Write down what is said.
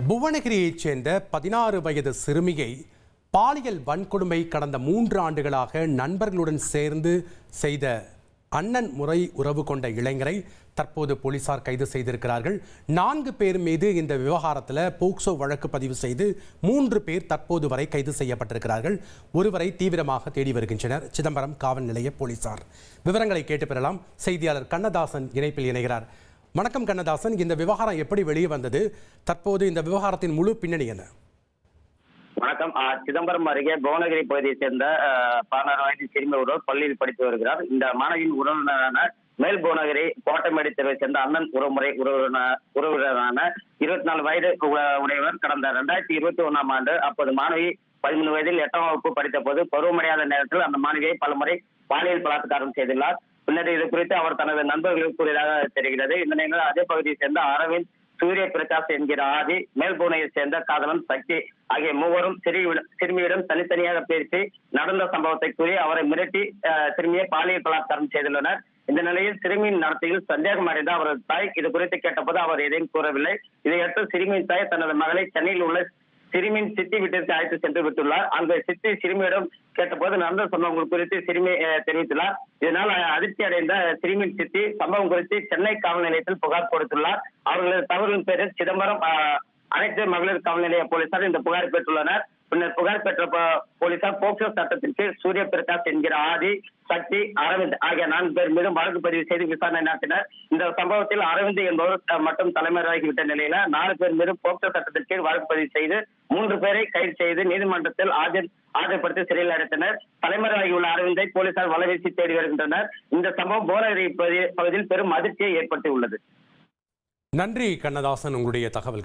புவனகிரியைச் சேர்ந்த 16 வயது சிறுமியை பாலியல் வன்கொடுமை கடந்த 3 ஆண்டுகளாக நண்பர்களுடன் சேர்ந்து செய்த அண்ணன் முறை உறவு கொண்ட இளைஞரை தற்போது போலீசார் கைது செய்திருக்கிறார்கள். 4 பேர் மீது இந்த விவகாரத்தில் போக்சோ வழக்கு பதிவு செய்து 3 பேர் தற்போது வரை கைது செய்யப்பட்டிருக்கிறார்கள். ஒருவரை தீவிரமாக தேடி வருகின்றனர் சிதம்பரம் காவல் நிலைய போலீசார். விவரங்களை கேட்டு பெறலாம். செய்தியாளர் கண்ணதாசன் இணைப்பில் இணைகிறார். வணக்கம் கண்ணதாசன், இந்த விவகாரம் எப்படி வெளியே வந்தது? தற்போது இந்த விவகாரத்தின் முழு பின்னணி என்ன? வணக்கம். சிதம்பரம் அருகே புவனகிரி பகுதியைச் சேர்ந்த 16 வயது சிறுமி ஒருவர் பள்ளியில் படித்து வருகிறார். இந்த மாணவியின் உறவினரான மேல் புவனகிரி கோட்டைமேடி தெருவை சேர்ந்த அண்ணன் உறவினரான 24 வயது உடையவர் கடந்த 2021ஆம் ஆண்டு அப்போது மாணவி 13 வயதில் 8ஆம் வகுப்பு படித்த போது பருவமடையாத நேரத்தில் அந்த மாணவியை பலமுறை பாலியல் பலாத்காரம் செய்துள்ளார். பின்னர் இது குறித்து அவர் தனது நண்பர்களுக்கு கூறியதாக தெரிகிறது. இந்த நிலையில் அதே பகுதியை சேர்ந்த அரவிந்த், சூரிய பிரகாஷ் என்கிற ஆதி, மேல்பூனையை சேர்ந்த காதலன் சக்தி ஆகிய மூவரும் சிறுமியிடம் தனித்தனியாக பேசி நடந்த சம்பவத்தை கூறி அவரை மிரட்டி சிறுமியை பாலியல் பலாத்காரம் செய்துள்ளனர். இந்த நிலையில் சிறுமியின் நடத்தையில் சந்தேகம் அடைந்த அவரது தாய் இது குறித்து கேட்டபோது அவர் எதையும் கூறவில்லை. இதையடுத்து சிறுமியின் தாய் தனது மகளை சென்னையில் உள்ள சிறுமியின் சித்தி வீட்டிற்கு அழைத்து சென்று விட்டுள்ளார். அங்கு சித்தி சிறுமியிடம் கேட்டபோது நடந்த சம்பவங்கள் குறித்து சிறுமி தெரிவித்துள்ளார். இதனால் அதிர்ச்சி அடைந்த சிறுமியின் சித்தி சம்பவம் குறித்து சென்னை காவல் நிலையத்தில் புகார் கொடுத்துள்ளார். அவர்களது தகவலின் பேரில் சிதம்பரம் அனைத்து மகளிர் காவல் நிலைய போலீசார் இந்த புகார் பெற்றுள்ளனர். பின்னர் புகார் பெற்ற போலீசார் போக்சோ சட்டத்திற்கு சூரிய பிரகாஷ் என்கிற ஆதி, சக்தி, அரவிந்த் ஆகிய 4 பேர் மீதும் வழக்கு பதிவு செய்து விசாரணை நடத்தினர். இந்த சம்பவத்தில் அரவிந்த் என்பவர் மட்டும் தலைமறையாகிவிட்ட நிலையில 4 பேர் மீதும் போக்சோ சட்டத்திற்கு வழக்கு பதிவு செய்து 3 பேரை கைது செய்து நீதிமன்றத்தில் ஆஜர்படுத்தி சிறையில் அடைத்தனர். தலைமறையாகியுள்ள அரவிந்தை போலீசார் வலைவீசி தேடி வருகின்றனர். இந்த சம்பவம் புவனகிரி பகுதியில் பெரும் அதிர்ச்சியை ஏற்படுத்தி உள்ளது. நன்றி கண்ணதாசன், உங்களுடைய தகவல்கள்.